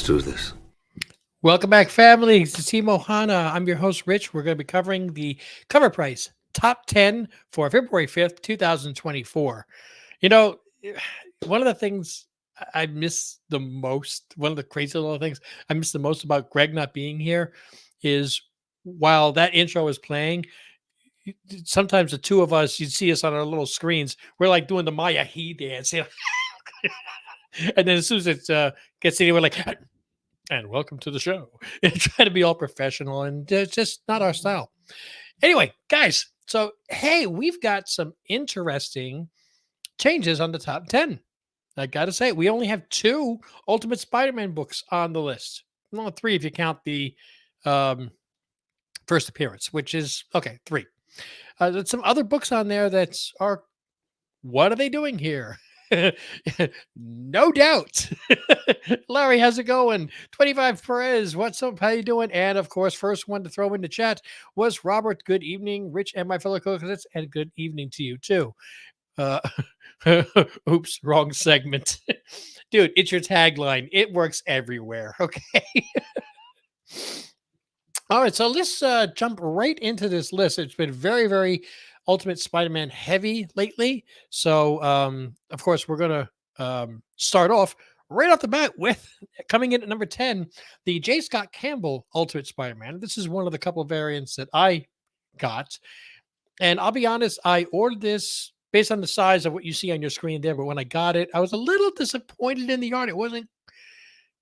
do this. Welcome back, family. It's Team Ohana. I'm your host, Rich. We're going to be covering the cover price top 10 for February 5th, 2024. You know, one of the things I miss the most, one of the crazy little things I miss the most about Greg not being here is while that intro is playing, sometimes the two of us, you'd see us on our little screens. We're like doing the Maya He dance. You know? And then as soon as it gets in, we're like, and welcome to the show. And try to be all professional, and it's just not our style. Anyway, guys, so hey, we've got some interesting changes on the top 10. I gotta say, we only have 2 Ultimate Spider-Man books on the list. Well, 3 if you count the first appearance, which is okay, 3. There's some other books on there that are, what are they doing here? No doubt. Larry, how's it going? 25 Perez, what's up? How you doing? And of course, first one to throw in the chat was Robert. Good evening, Rich and my fellow co-hosts, and good evening to you too. Oops, wrong segment. Dude, it's your tagline. It works everywhere. Okay. All right, so let's jump right into this list. It's been very, very Ultimate Spider-Man heavy lately. So, of course, we're going to start off right off the bat with, coming in at number 10, the J. Scott Campbell Ultimate Spider-Man. This is one of the couple of variants that I got. And I'll be honest, I ordered this based on the size of what you see on your screen there. But when I got it, I was a little disappointed in the art. It wasn't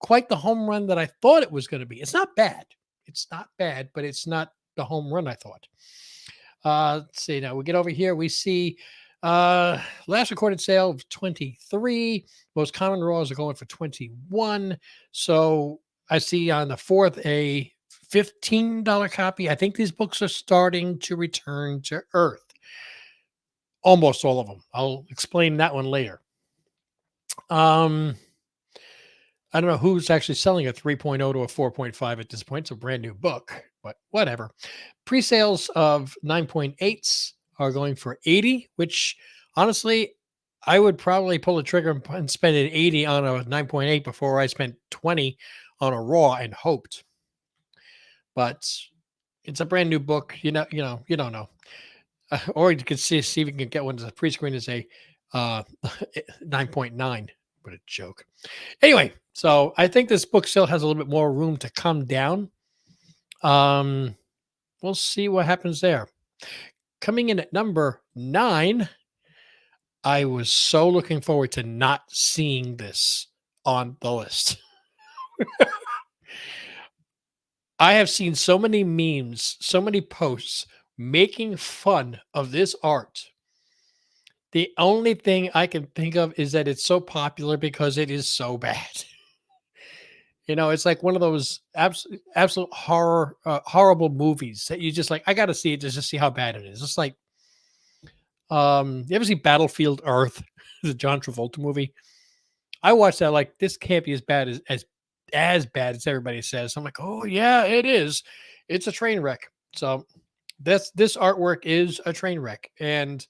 quite the home run that I thought it was going to be. It's not bad. It's not bad, but it's not the home run I thought. Let's see. Now we get over here. We see last recorded sale of 23. Most common raws are going for 21. So I see on the 4th a $15 copy. I think these books are starting to return to Earth. Almost all of them. I'll explain that one later. I don't know who's actually selling a 3.0 to a 4.5 at this point. It's a brand new book, but whatever. Pre-sales of 9.8s are going for 80, which honestly, I would probably pull the trigger and spend an 80 on a 9.8 before I spent 20 on a raw and hoped. But it's a brand new book. You don't know. Or you can see if you can get one as a pre-screen as a 9.9. What a joke. Anyway, so I think this book still has a little bit more room to come down. We'll see what happens there. Coming in at number 9, I was so looking forward to not seeing this on the list. I have seen so many memes, so many posts making fun of this art. The only thing I can think of is that it's so popular because it is so bad. You know, it's like one of those absolute horrible movies that you just like, I got to see it just to see how bad it is. It's like, you ever see Battlefield Earth, the John Travolta movie? I watched that like, this can't be as bad as bad as everybody says. I'm like, oh yeah, it is. It's a train wreck. So this artwork is a train wreck. And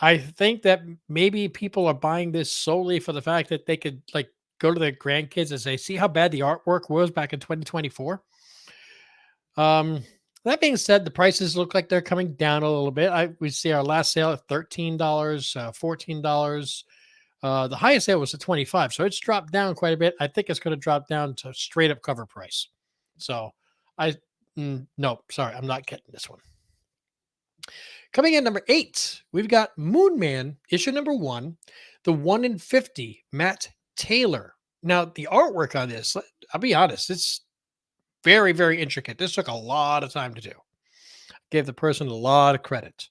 I think that maybe people are buying this solely for the fact that they could like go to their grandkids and say, see how bad the artwork was back in 2024. That being said, the prices look like they're coming down a little bit. We see our last sale at $13, $14. The highest sale was at $25. So it's dropped down quite a bit. I think it's going to drop down to straight up cover price. So no, sorry, I'm not getting this one. Coming in number 8, we've got Moonman, issue number 1, the 1 in 50, Matt Taylor. Now, the artwork on this, I'll be honest, it's very, very intricate. This took a lot of time to do. Gave the person a lot of credit.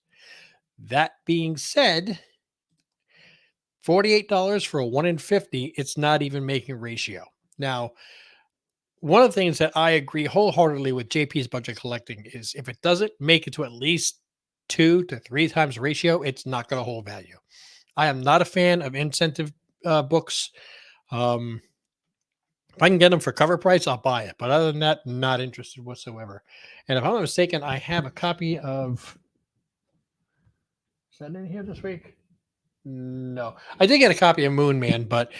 That being said, $48 for a 1 in 50, it's not even making ratio. Now, one of the things that I agree wholeheartedly with JP's Budget Collecting is if it doesn't make it to at least 2 to 3 times ratio, it's not going to hold value. I am not a fan of incentive books. If I can get them for cover price, I'll buy it. But other than that, not interested whatsoever. And if I'm not mistaken, I have a copy of... Is that in here this week? No. I did get a copy of Moonman, but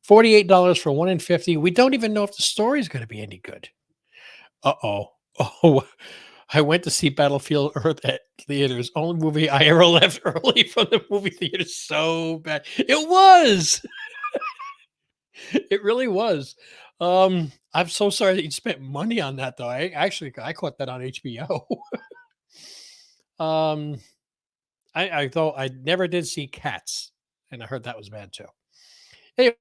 $48 for 1 in 50. We don't even know if the story is going to be any good. Uh-oh. Oh, I went to see Battlefield Earth at theaters. Only movie I ever left early from the movie theater. So bad. It was. It really was. I'm so sorry that you spent money on that though. I caught that on HBO. um, I thought I never did see Cats, and I heard that was bad too. Anyway,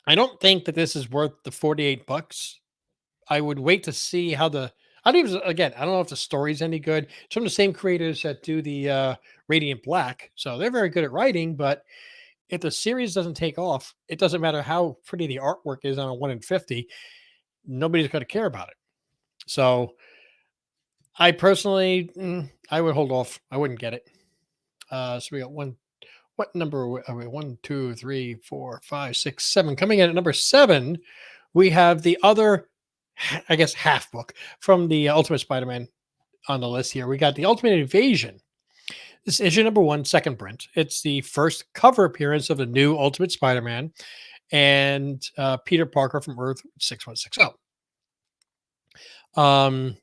I don't think that this is worth the $48. I would wait to see how the I don't even again, I don't know if the story's any good. It's from the same creators that do the Radiant Black. So they're very good at writing, but if the series doesn't take off, it doesn't matter how pretty the artwork is on a 1 in 50, nobody's going to care about it. So I personally, I would hold off. I wouldn't get it. So we got one. What number are we? 1, 2, 3, 4, 5, 6, 7. Coming in at number 7, we have the other, I guess, half book from the Ultimate Spider-Man on the list here. We got the Ultimate Invasion. This is issue number 1, second print. It's the first cover appearance of the new Ultimate Spider-Man and Peter Parker from Earth 6160.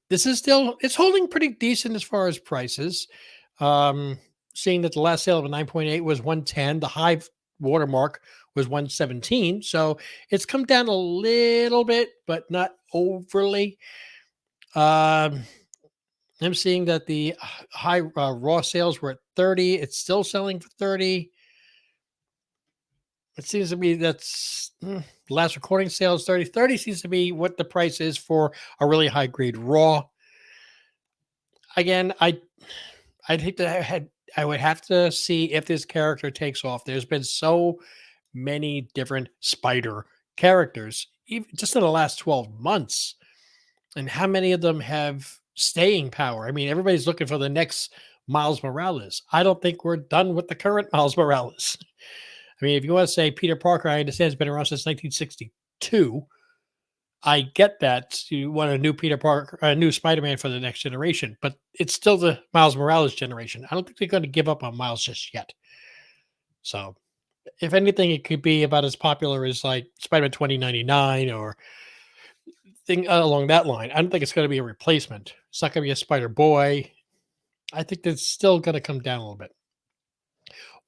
This is still it's holding pretty decent as far as prices. Seeing that the last sale of a 9.8 was 110, the high watermark was 117, so it's come down a little bit, but not overly. I'm seeing that the high raw sales were at 30. It's still selling for 30. It seems to be last recording sales 30. 30 seems to be what the price is for a really high grade raw. Again, I'd hate to I would have to see if this character takes off. There's been so many different spider characters, even just in the last 12 months. And how many of them have staying power? I mean, everybody's looking for the next Miles Morales. I don't think we're done with the current Miles Morales. I mean, if you want to say Peter Parker, I understand has been around since 1962. I get that you want a new Peter Parker, a new Spider-Man for the next generation, but it's still the Miles Morales generation. I don't think they're going to give up on Miles just yet. So, if anything, it could be about as popular as like Spider-Man 2099 or thing along that line. I don't think it's going to be a replacement. It's not going to be a Spider Boy. I think that's still going to come down a little bit.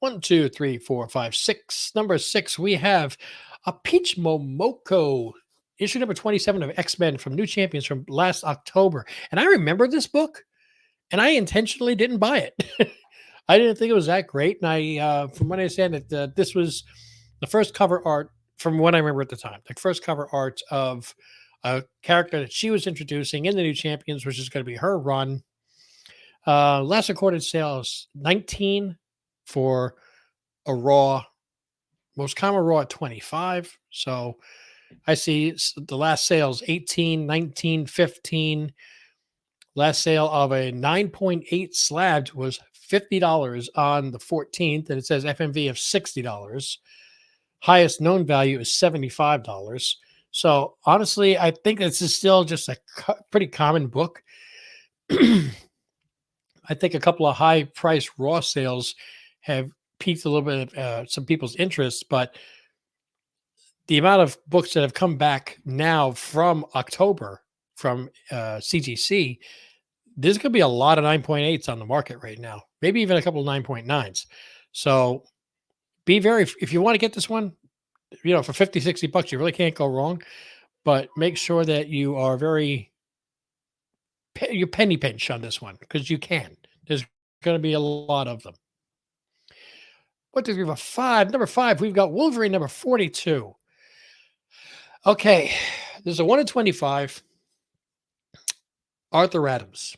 1, 2, 3, 4, 5, 6. Number 6, we have a Peach Momoko, issue number 27 of XMen from New Champions from last October. And I remember this book, and I intentionally didn't buy it. I didn't think it was that great. And from what I understand, that this was the first cover art from what I remember at the time, the first cover art of a character that she was introducing in the New Champions, which is going to be her run. Last recorded sales 19 for a raw, most common raw at 25. So I see the last sales 18, 19, 15. Last sale of a 9.8 slabbed was $50 on the 14th, and it says FMV of $60. Highest known value is $75. So honestly, I think this is still just a pretty common book. I think a couple of high price raw sales have piqued a little bit of some people's interest, but the amount of books that have come back now from October from CGC, there's going to be a lot of 9.8s on the market right now, maybe even a couple of 9.9s. So if you want to get this one, for 50, 60 bucks, you really can't go wrong, but make sure that you are you penny pinch on this one because you can. There's going to be a lot of them. What do we have? 5. Number 5, we've got Wolverine number 42. Okay, there's a 1 in 25. Arthur Adams.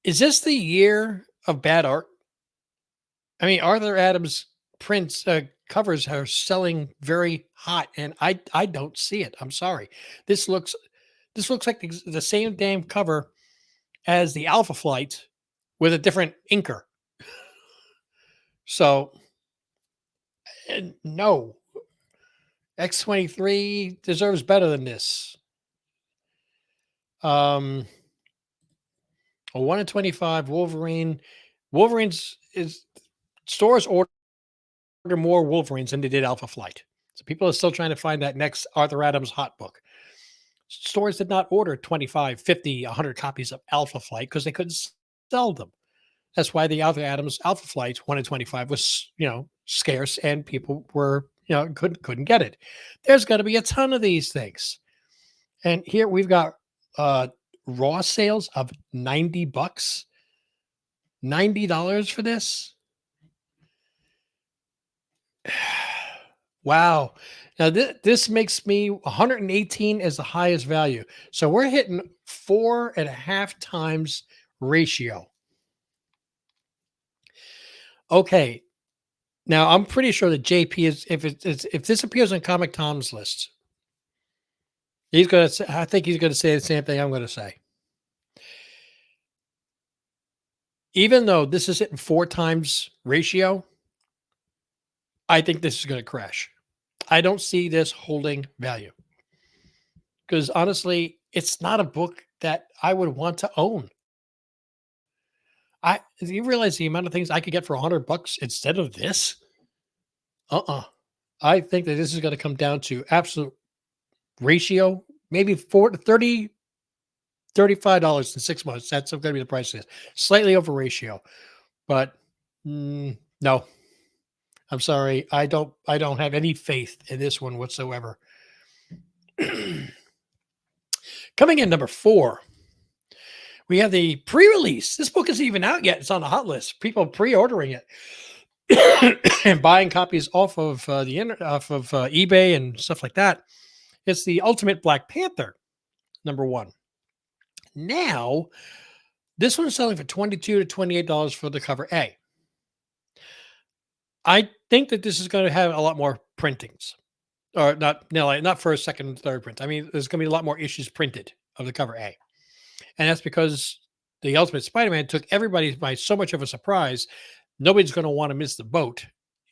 Is this the year of bad art? I mean, Arthur Adams prints covers are selling very hot, and I don't see it. I'm sorry. This looks like the same damn cover as the Alpha Flight with a different inker. So, no. X-23 deserves better than this. A 1 in 25 Wolverine. Wolverine's stores order more Wolverines than they did Alpha Flight. So people are still trying to find that next Arthur Adams hot book. Stores did not order 25, 50, 100 copies of Alpha Flight because they couldn't sell them. That's why the Arthur Adams Alpha Flight 1 in 25 was, scarce and people were, couldn't get it. There's got to be a ton of these things. And here we've got raw sales of $90. $90 for this. Wow. Now this makes me 118 as the highest value. So we're hitting 4.5 times ratio. Okay. Now I'm pretty sure that JP is if this appears on Comic Tom's list, I think he's gonna say the same thing I'm gonna say. Even though this is hitting 4 times ratio, I think this is gonna crash. I don't see this holding value. Because honestly, it's not a book that I would want to own. Do you realize the amount of things I could get for $100 instead of this? I think that this is going to come down to absolute ratio, maybe $35 in 6 months. That's going to be the price of this. Slightly over ratio, but no. I'm sorry. I don't have any faith in this one whatsoever. Coming in number 4, we have the pre-release. This book isn't even out yet. It's on the hot list. People pre-ordering it and buying copies off of eBay and stuff like that. It's the Ultimate Black Panther, number 1. Now, this one's selling for $22 to $28 for the cover A. I think that this is going to have a lot more printings, or not first, second, and third print. I mean, there's going to be a lot more issues printed of the cover A. And that's because the Ultimate Spider-Man took everybody by so much of a surprise. Nobody's going to want to miss the boat.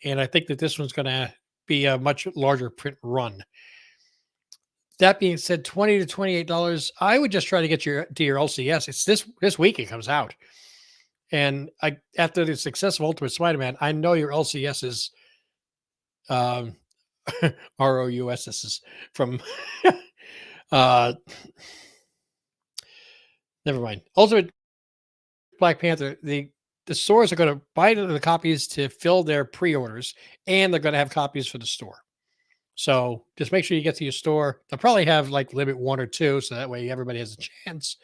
And I think that this one's going to be a much larger print run. That being said, $20 to $28, I would just try to get to your LCS. It's this week it comes out. And after the success of Ultimate Spider-Man, I know your LCS is ROUS. This is from never mind. Ultimate Black Panther. The stores are going to buy the copies to fill their pre-orders, and they're going to have copies for the store. So just make sure you get to your store. They'll probably have like limit 1 or 2, so that way everybody has a chance.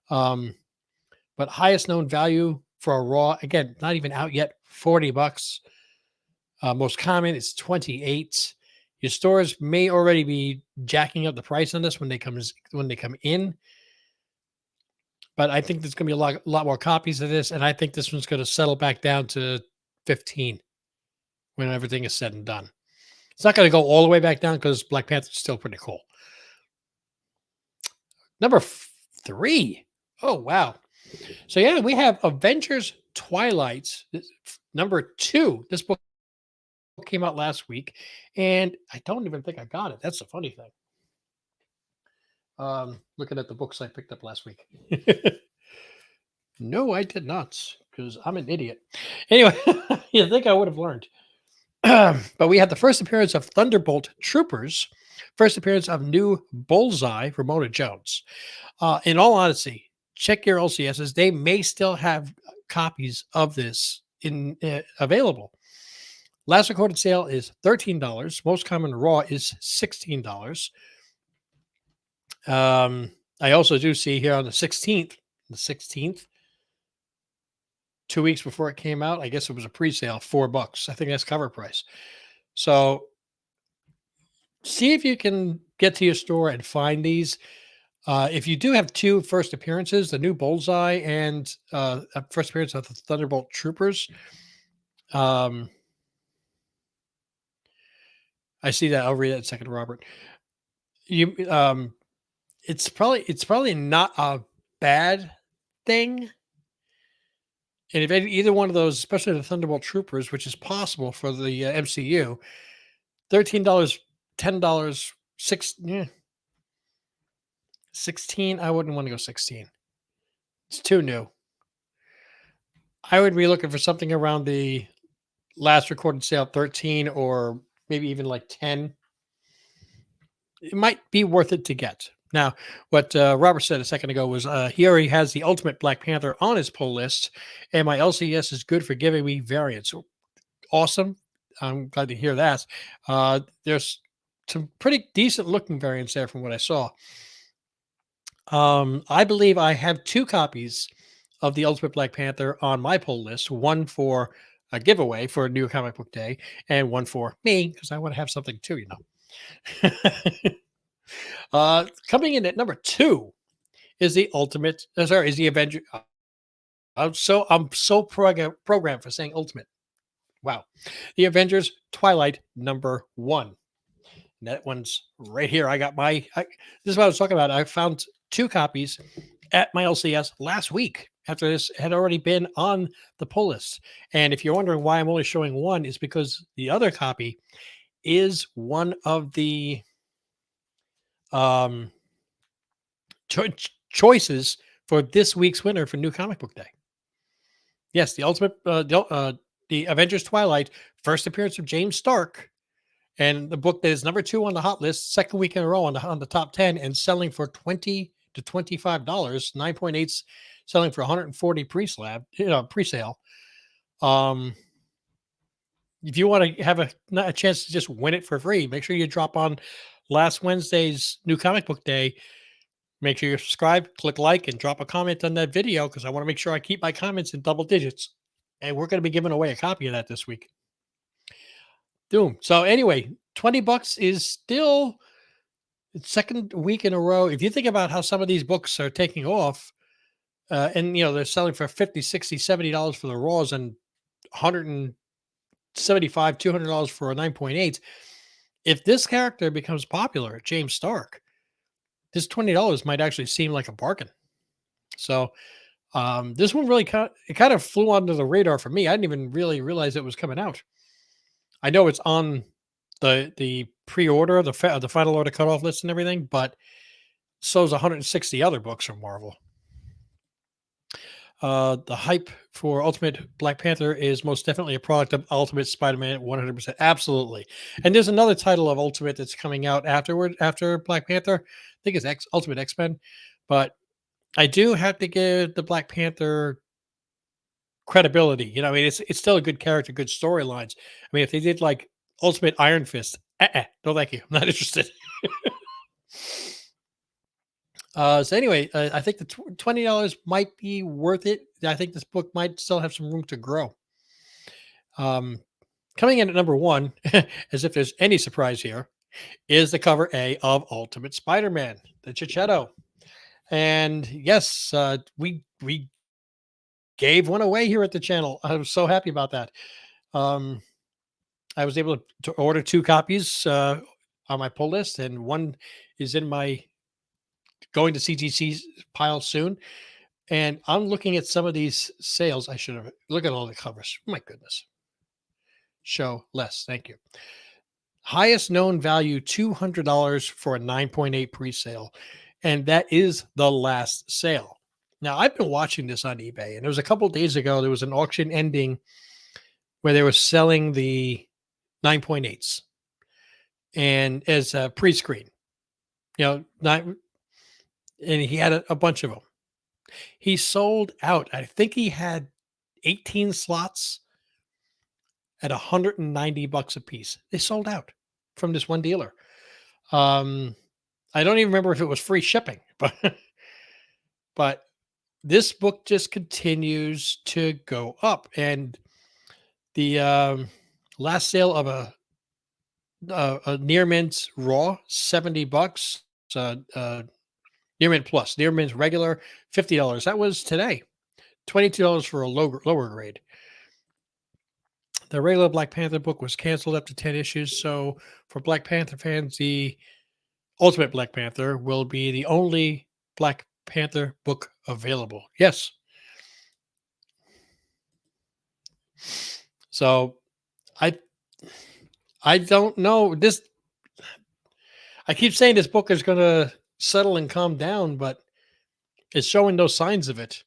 But highest known value for a raw, again, not even out yet, $40. Most common is 28. Your stores may already be jacking up the price on this when they come in. But I think there's going to be a lot more copies of this, and I think this one's going to settle back down to 15 when everything is said and done. It's not going to go all the way back down because Black Panther is still pretty cool. Number 3. Oh, wow. So, yeah, we have Avengers Twilights, number 2. This book came out last week, and I don't even think I got it. That's the funny thing. Looking at the books I picked up last week. No, I did not, because I'm an idiot. Anyway, you think I would have learned. But we had the first appearance of Thunderbolt Troopers, first appearance of new Bullseye, Ramona Jones. In all honesty, check your LCSs. They may still have copies of this available. Last recorded sale is $13. Most common raw is $16. I also do see here on the 16th, 2 weeks before it came out, I guess it was a pre-sale, $4. I think that's cover price. So see if you can get to your store and find these. If you do have 2 first appearances, the new Bullseye and first appearance of the Thunderbolt Troopers, I see that. I'll read it in a second, Robert. It's probably not a bad thing. And if either one of those, especially the Thunderbolt Troopers, which is possible for the MCU, $13, $10, 16. I wouldn't want to go 16. It's too new. I would be looking for something around the last recorded sale 13 or maybe even like 10, it might be worth it to get. Now, what Robert said a second ago was he already has the Ultimate Black Panther on his pull list, and my LCS is good for giving me variants. Awesome. I'm glad to hear that. There's some pretty decent looking variants there from what I saw. I believe I have two copies of the Ultimate Black Panther on my pull list, one for a giveaway for a new comic book day, and one for me because I want to have something too, you know. Coming in at number two is the Ultimate. Sorry, is the Avenger. I'm so programmed for saying Ultimate. Wow, the Avengers Twilight number one. And that one's right here. I got this is what I was talking about. I found two copies at my LCS last week after this had already been on the pull list. And if you're wondering why I'm only showing one, is because the other copy is one of the um, choices for this week's winner for New Comic Book Day. Yes, the the Avengers Twilight, first appearance of James Stark, and the book that is number two on the hot list, second week in a row on the top 10, and selling for $20 to $25. 9.8's selling for 140 pre-sale. If you want to have a chance to just win it for free, make sure you drop on last Wednesday's New Comic Book Day. Make sure you subscribe, click like, and drop a comment on that video because I want to make sure I keep my comments in double digits. And we're going to be giving away a copy of that this week. Doom. So anyway, $20 is still second week in a row. If you think about how some of these books are taking off, and they're selling for $50, $60, $70 for the raws and $175, $200 for a 9.8. If this character becomes popular, James Stark, this $20 might actually seem like a bargain. So this one really kind of flew under the radar for me. I didn't even really realize it was coming out. I know it's on the pre-order, the final order cutoff list and everything, but so's 160 other books from Marvel. The hype for Ultimate Black Panther is most definitely a product of Ultimate Spider-Man, 100%. Absolutely. And there's another title of Ultimate that's coming out after Black Panther. I think it's Ultimate XMen. But I do have to give the Black Panther credibility. I mean, it's still a good character, good storylines. I mean, if they did like Ultimate Iron Fist, no thank you. I'm not interested. So anyway, I think the $20 might be worth it. I think this book might still have some room to grow. Coming in at number one, as if there's any surprise here, is the cover A of Ultimate Spider-Man, the Chichetto. And yes, we gave one away here at the channel. I was so happy about that. I was able to order two copies on my pull list, and one is in my going to CGC's pile soon. And I'm looking at some of these sales. I should have look at all the covers. My goodness. Show less. Thank you. Highest known value $200 for a 9.8 pre-sale. And that is the last sale. Now, I've been watching this on eBay, and it was a couple of days ago. There was an auction ending where they were selling the 9.8s and as a pre-screen. And he had a bunch of them. He sold out. I think he had 18 slots at $190 a piece. They sold out from this one dealer. I don't even remember if it was free shipping, but this book just continues to go up. And the last sale of a Near Mint Raw, $70. Near Mint Plus, Near Mint regular, $50. That was today. $22 for a lower grade. The regular Black Panther book was canceled up to 10 issues. So for Black Panther fans, the Ultimate Black Panther will be the only Black Panther book available. Yes. So I don't know. I keep saying this book is going to settle and calm down, but it's showing no signs of it.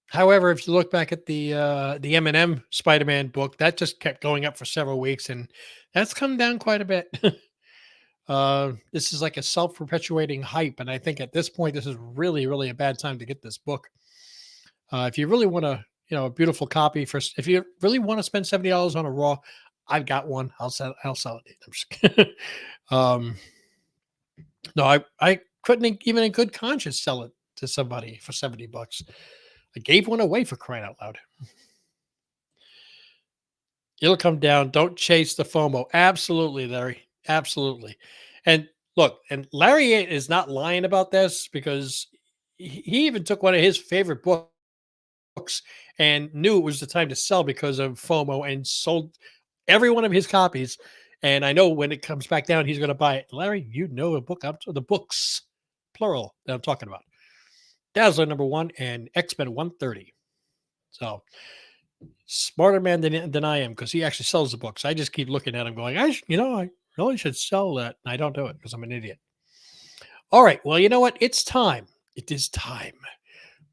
However, if you look back at the Eminem Spider-Man book, that just kept going up for several weeks, and that's come down quite a bit. This is like a self-perpetuating hype, and I think at this point, this is really, really a bad time to get this book. If you really want a beautiful copy if you really want to spend $70 on a raw, I've got one. I'll sell it. I'm just kidding. um, no, I couldn't even in good conscience sell it to somebody for $70. I gave one away for crying out loud. It'll come down. Don't chase the FOMO. Absolutely, Larry. Absolutely. And look, and Larry is not lying about this because he even took one of his favorite books and knew it was the time to sell because of FOMO and sold every one of his copies. And I know when it comes back down, he's going to buy it. Larry, you know the books, plural, that I'm talking about. Dazzler #1 and X-Men 130. So smarter man than I am because he actually sells the books. I just keep looking at him going, I really should sell that. And I don't do it because I'm an idiot. All right. Well, you know what? It's time. It is time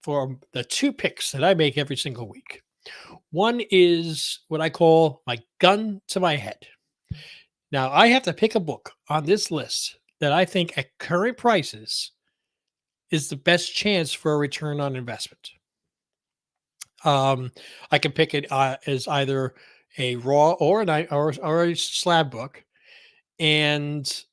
for the two picks that I make every single week. One is what I call my gun to my head. Now, I have to pick a book on this list that I think at current prices is the best chance for a return on investment. I can pick it as either a raw or or a slab book, and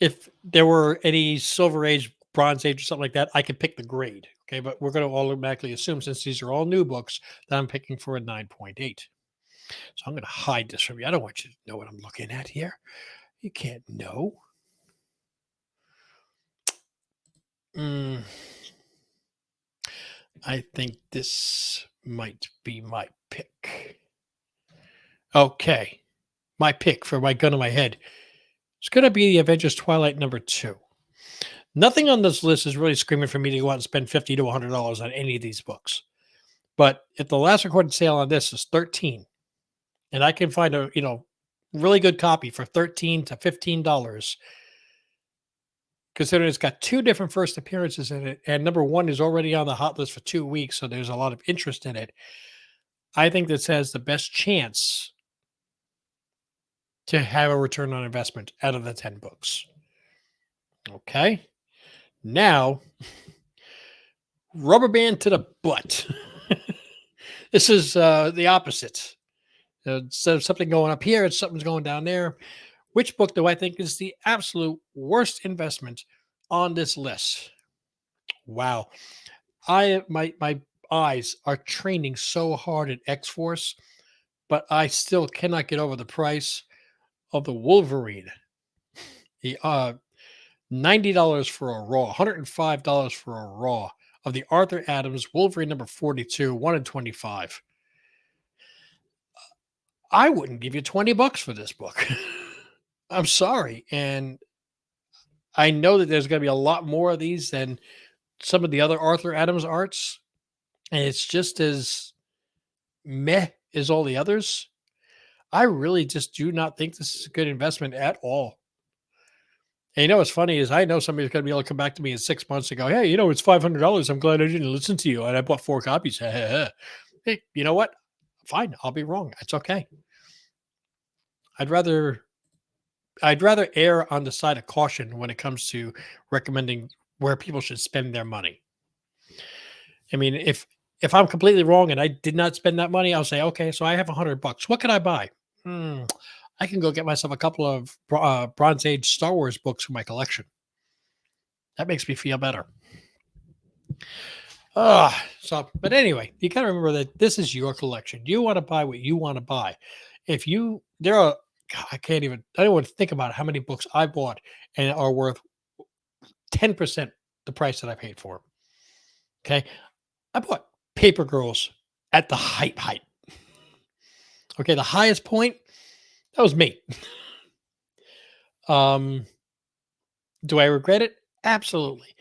if there were any Silver Age, Bronze Age, or something like that, I could pick the grade. Okay, but we're going to automatically assume since these are all new books that I'm picking for a 9.8. So I'm going to hide this from you. I don't want you to know what I'm looking at here. You can't know. I think this might be my pick. Okay. My pick for my gun to my head. It's going to be the Avengers Twilight #2. Nothing on this list is really screaming for me to go out and spend $50 to $100 on any of these books. But if the last recorded sale on this is 13, and I can find a really good copy for $13 to $15, considering it's got two different first appearances in it, and #1 is already on the hot list for 2 weeks, so there's a lot of interest in it. I think this has the best chance to have a return on investment out of the 10 books. Okay. Now, rubber band to the butt. This is the opposite. Instead of something going up here, it's something's going down there. Which book do I think is the absolute worst investment on this list? Wow. My eyes are training so hard at X-Force, but I still cannot get over the price of the Wolverine. The $90 for a raw, $105 for a raw of the Arthur Adams Wolverine #42, 1 in 25. I wouldn't give you $20 for this book. I'm sorry. And I know that there's going to be a lot more of these than some of the other Arthur Adams arts. And it's just as meh as all the others. I really just do not think this is a good investment at all. And what's funny is I know somebody's going to be able to come back to me in 6 months and go, hey, it's $500. I'm glad I didn't listen to you. And I bought 4 copies. Hey, you know what? Fine. I'll be wrong. It's okay. I'd rather err on the side of caution when it comes to recommending where people should spend their money. I mean, if I'm completely wrong and I did not spend that money, I'll say, okay, so I have $100. What can I buy? I can go get myself a couple of Bronze Age Star Wars books for my collection. That makes me feel better. But anyway, you got to remember that this is your collection. You want to buy what you want to buy. I don't want to think about how many books I bought and are worth 10% the price that I paid for them. Okay. I bought Paper Girls at the height. Okay. The highest point, that was me. Do I regret it? Absolutely.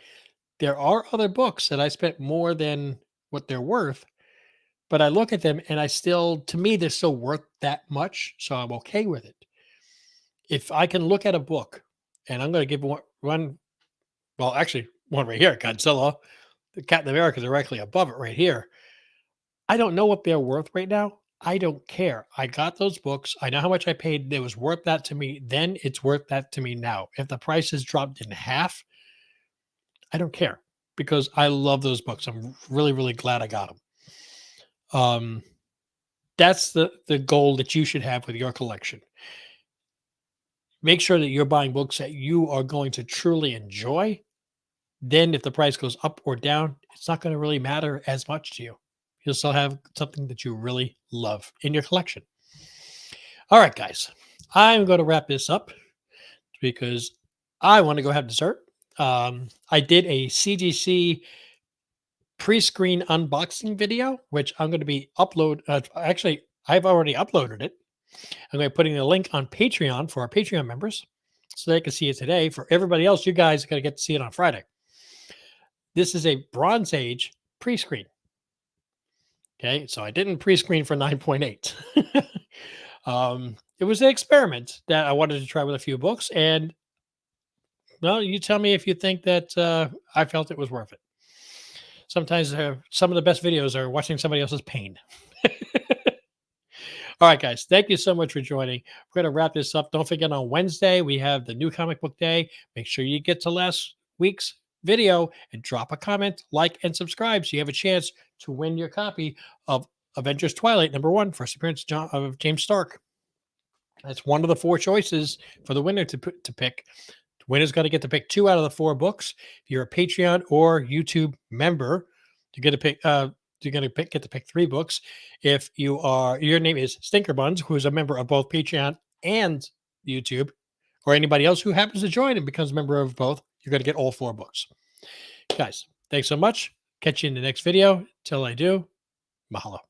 There are other books that I spent more than what they're worth, but I look at them and to me, they're still worth that much. So I'm okay with it. If I can look at a book, and I'm going to give one right here, Godzilla. Captain America directly above it right here. I don't know what they're worth right now. I don't care. I got those books. I know how much I paid. It was worth that to me then. It's worth that to me now. If the price has dropped in half, I don't care because I love those books. I'm really, really glad I got them. That's the goal that you should have with your collection. Make sure that you're buying books that you are going to truly enjoy. Then if the price goes up or down, it's not going to really matter as much to you. You'll still have something that you really love in your collection. All right, guys, I'm going to wrap this up because I want to go have dessert. I did a CGC pre-screen unboxing video, which I'm going to be actually, I've already uploaded it. I'm going to be putting a link on Patreon for our Patreon members so they can see it today. For everybody else, you guys are going to get to see it on Friday. This is a Bronze Age pre-screen. Okay, so I didn't pre-screen for 9.8. It was an experiment that I wanted to try with a few books, and well, you tell me if you think that I felt it was worth it. Sometimes some of the best videos are watching somebody else's pain. All right, guys, thank you so much for joining. We're going to wrap this up. Don't forget, on Wednesday, we have the new comic book day. Make sure you get to last week's video and drop a comment, like, and subscribe so you have a chance to win your copy of Avengers Twilight #1, first appearance of James Stark. That's one of the 4 choices for the winner to pick. The winner's got to get to pick 2 out of the 4 books. If you're a Patreon or YouTube member, you're going to pick. You're going to get to pick 3 books. If your name is Stinker Buns, who is a member of both Patreon and YouTube, or anybody else who happens to join and becomes a member of both, you're going to get all 4 books. Guys, thanks so much. Catch you in the next video. Till I do, mahalo.